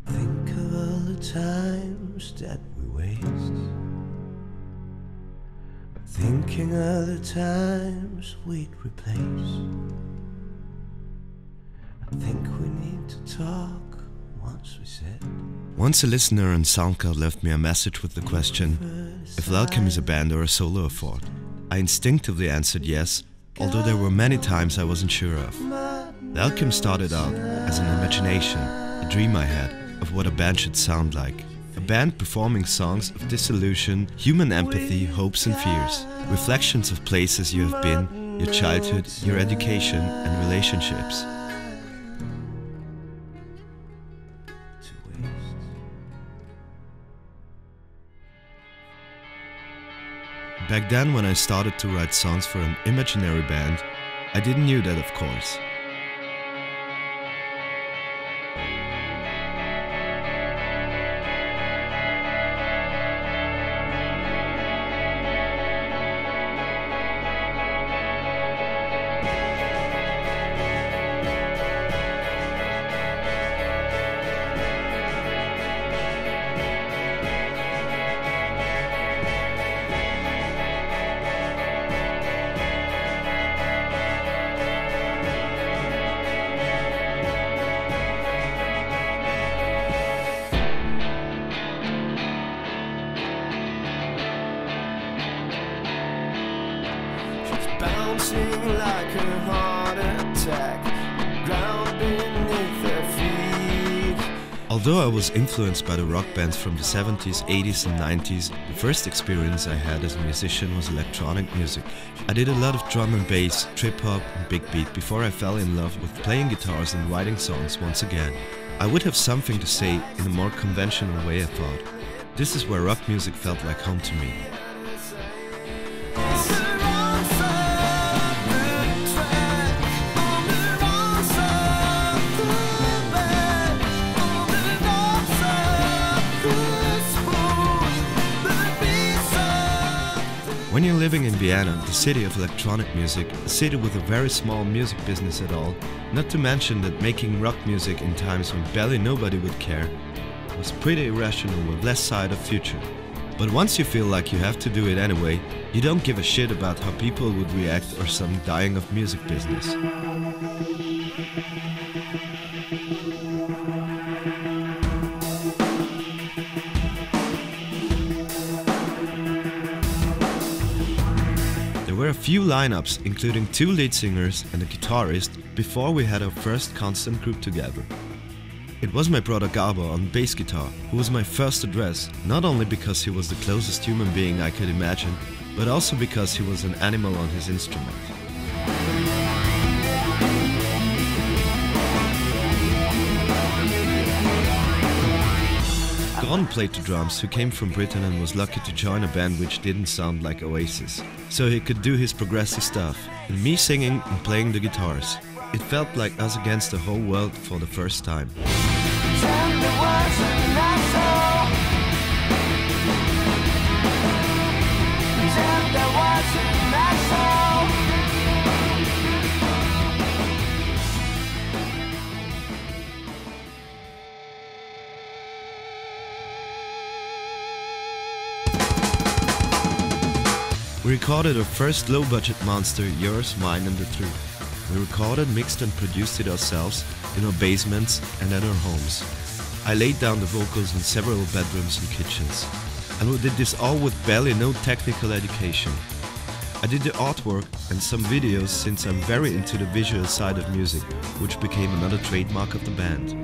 Think of all the times that we waste, thinking of the times we'd replace. I think we need to talk, once we said. Once a listener on SoundCloud left me a message with the question if LelKem is a band or a solo effort. I instinctively answered yes, although there were many times I wasn't sure of. LelKem started out as an imagination, a dream I had of what a band should sound like. A band performing songs of disillusion, human empathy, hopes and fears. Reflections of places you have been, your childhood, your education and relationships. Back then, when I started to write songs for an imaginary band, I didn't know that, of course. Bouncing like a heart attack, ground beneath their feet. Although I was influenced by the rock bands from the 70s, 80s and 90s, the first experience I had as a musician was electronic music. I did a lot of drum and bass, trip-hop and big beat before I fell in love with playing guitars and writing songs once again. I would have something to say in a more conventional way, I thought. This is where rock music felt like home to me. When you're living in Vienna, the city of electronic music, a city with a very small music business at all, not to mention that making rock music in times when barely nobody would care, was pretty irrational with less sight of future. But once you feel like you have to do it anyway, you don't give a shit about how people would react or some dying of music business. There were a few lineups, including 2 lead singers and a guitarist, before we had our first constant group together. It was my brother Gabo on bass guitar, who was my first address, not only because he was the closest human being I could imagine, but also because he was an animal on his instrument. Ron played the drums, who came from Britain and was lucky to join a band which didn't sound like Oasis, so he could do his progressive stuff, and me singing and playing the guitars. It felt like us against the whole world for the first time. We recorded our first low-budget monster, Yours, Mine and the Truth. We recorded, mixed and produced it ourselves in our basements and at our homes. I laid down the vocals in several bedrooms and kitchens. And we did this all with barely no technical education. I did the artwork and some videos since I'm very into the visual side of music, which became another trademark of the band.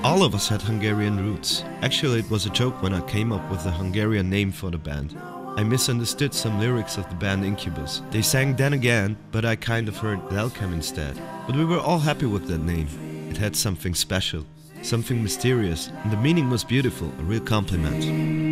All of us had Hungarian roots. Actually, it was a joke when I came up with the Hungarian name for the band. I misunderstood some lyrics of the band Incubus. They sang Then Again, but I kind of heard LelKem instead. But we were all happy with that name. It had something special, something mysterious, and the meaning was beautiful, a real compliment.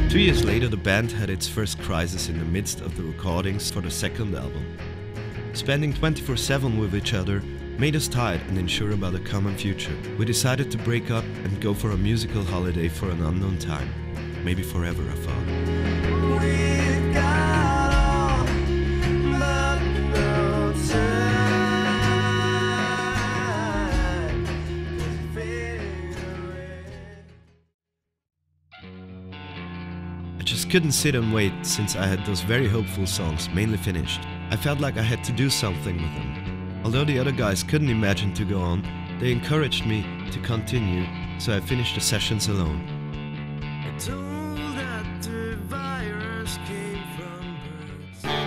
2 years later, the band had its first crisis in the midst of the recordings for the second album. Spending 24/7 with each other made us tired and unsure about a common future. We decided to break up and go for a musical holiday for an unknown time. Maybe forever, I thought. I just couldn't sit and wait since I had those very hopeful songs mainly finished. I felt like I had to do something with them. Although the other guys couldn't imagine to go on, they encouraged me to continue, so I finished the sessions alone. Told that the virus came from birds.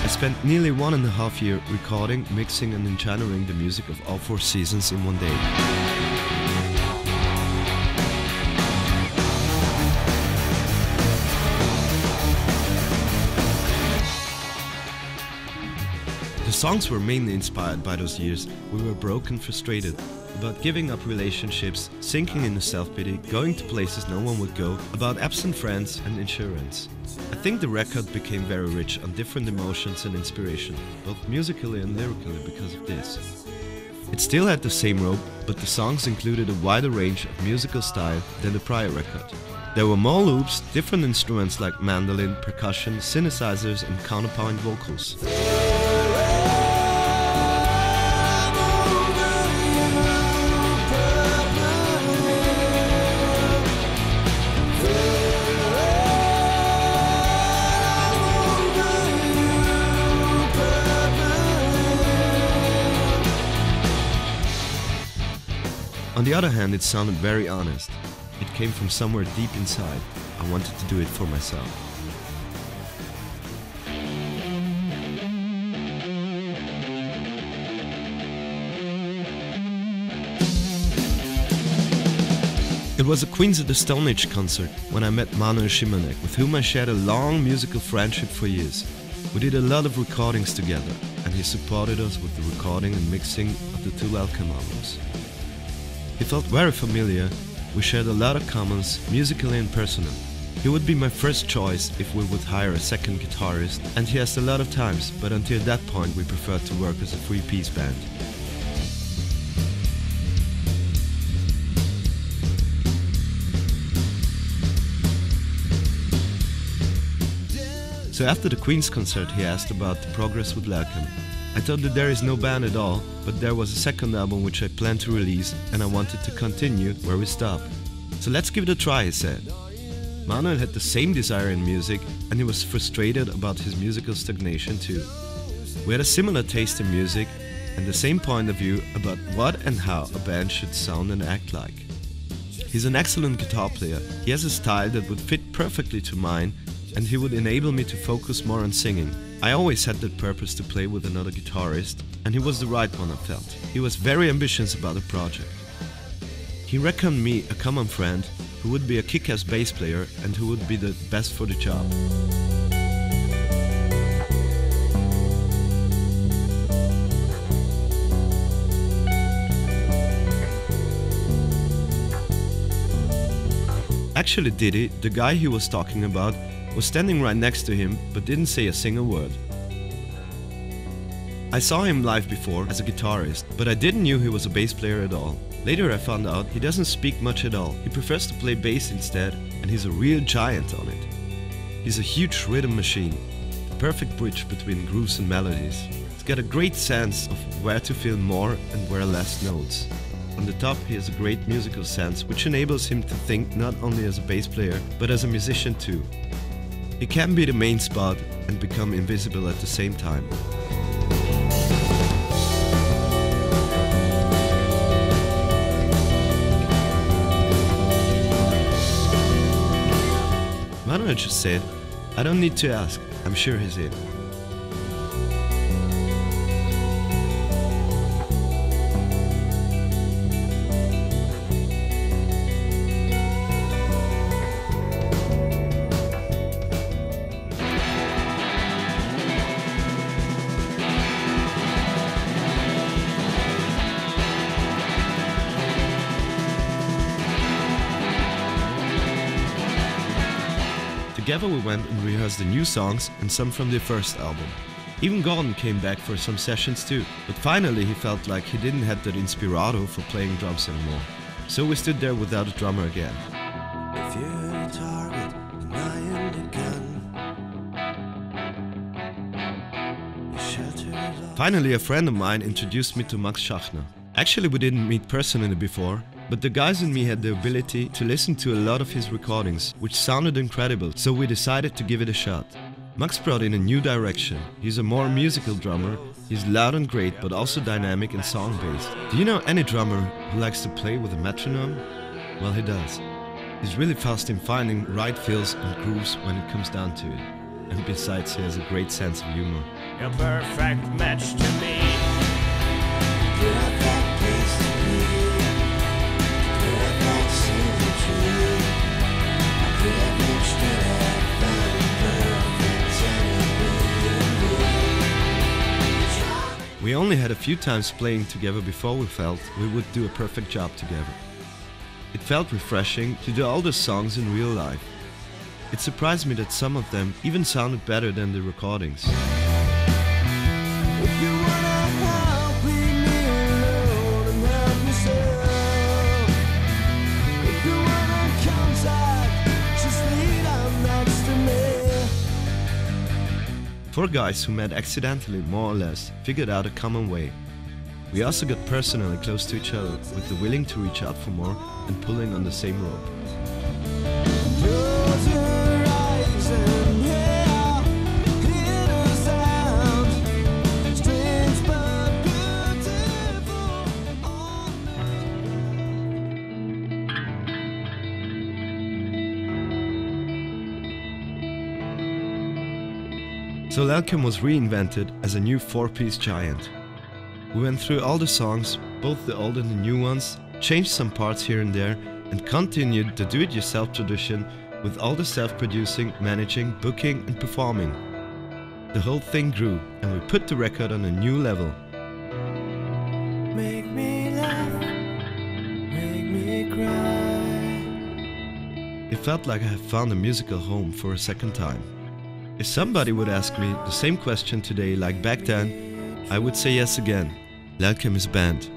I spent nearly 1.5 years recording, mixing and engineering the music of all 4 seasons in one day. The songs were mainly inspired by those years. We were broken, frustrated, about giving up relationships, sinking into self-pity, going to places no one would go, about absent friends and insurance. I think the record became very rich on different emotions and inspiration, both musically and lyrically because of this. It still had the same rope, but the songs included a wider range of musical style than the prior record. There were more loops, different instruments like mandolin, percussion, synthesizers and counterpoint vocals. On the other hand, it sounded very honest. It came from somewhere deep inside. I wanted to do it for myself. It was a Queens of the Stone Age concert when I met Manuel Szymanek, with whom I shared a long musical friendship for years. We did a lot of recordings together, and he supported us with the recording and mixing of the 2 LelKem albums. He felt very familiar, we shared a lot of commons, musically and personal. He would be my first choice if we would hire a second guitarist, and he asked a lot of times, but until that point we preferred to work as a 3-piece band. So after the Queen's concert he asked about the progress with LelKem. I told that there is no band at all, but there was a second album which I planned to release and I wanted to continue where we stopped. So let's give it a try, he said. Manuel had the same desire in music and he was frustrated about his musical stagnation too. We had a similar taste in music and the same point of view about what and how a band should sound and act like. He's an excellent guitar player, he has a style that would fit perfectly to mine and he would enable me to focus more on singing. I always had that purpose to play with another guitarist, and he was the right one, I felt. He was very ambitious about the project. He reckoned me a common friend who would be a kick-ass bass player and who would be the best for the job. Actually, Diddy, the guy he was talking about, was standing right next to him but didn't say a single word. I saw him live before as a guitarist, but I didn't know he was a bass player at all. Later I found out he doesn't speak much at all. He prefers to play bass instead, and he's a real giant on it. He's a huge rhythm machine, the perfect bridge between grooves and melodies. He's got a great sense of where to feel more and where less notes. On the top he has a great musical sense which enables him to think not only as a bass player but as a musician too. He can be the main spot and become invisible at the same time. Manuel just said, "I don't need to ask, I'm sure he's in." Together we went and rehearsed the new songs and some from the first album. Even Gordon came back for some sessions too, but finally he felt like he didn't have that inspirato for playing drums anymore. So we stood there without a drummer again. If you're the target and I am the gun, the shelter is all. Finally, a friend of mine introduced me to Max Schachner. Actually, we didn't meet personally before, but the guys and me had the ability to listen to a lot of his recordings, which sounded incredible, so we decided to give it a shot. Max brought in a new direction. He's a more musical drummer. He's loud and great, but also dynamic and song-based. Do you know any drummer who likes to play with a metronome? Well, he does. He's really fast in finding right fills and grooves when it comes down to it. And besides, he has a great sense of humor. A perfect match to me. Perfect place to be. Perfect symmetry. Privilege that I found perfect enemy. We only had a few times playing together before we felt we would do a perfect job together. It felt refreshing to do all the songs in real life. It surprised me that some of them even sounded better than the recordings. If you wanna help, leave me alone and help yourself. If you wanna contact, just lay down next to me. Four guys who met accidentally, more or less, figured out a common way. We also got personally close to each other, with the willing to reach out for more and pulling on the same rope. Close your eyes and hear the sound. Strange but beautiful. So LelKem was reinvented as a new four-piece giant. We went through all the songs, both the old and the new ones, changed some parts here and there, and continued the do-it-yourself tradition with all the self-producing, managing, booking and performing. The whole thing grew, and we put the record on a new level. Make me laugh, make me cry. It felt like I had found a musical home for a second time. If somebody would ask me the same question today like back then, I would say yes again. LelKem is a band.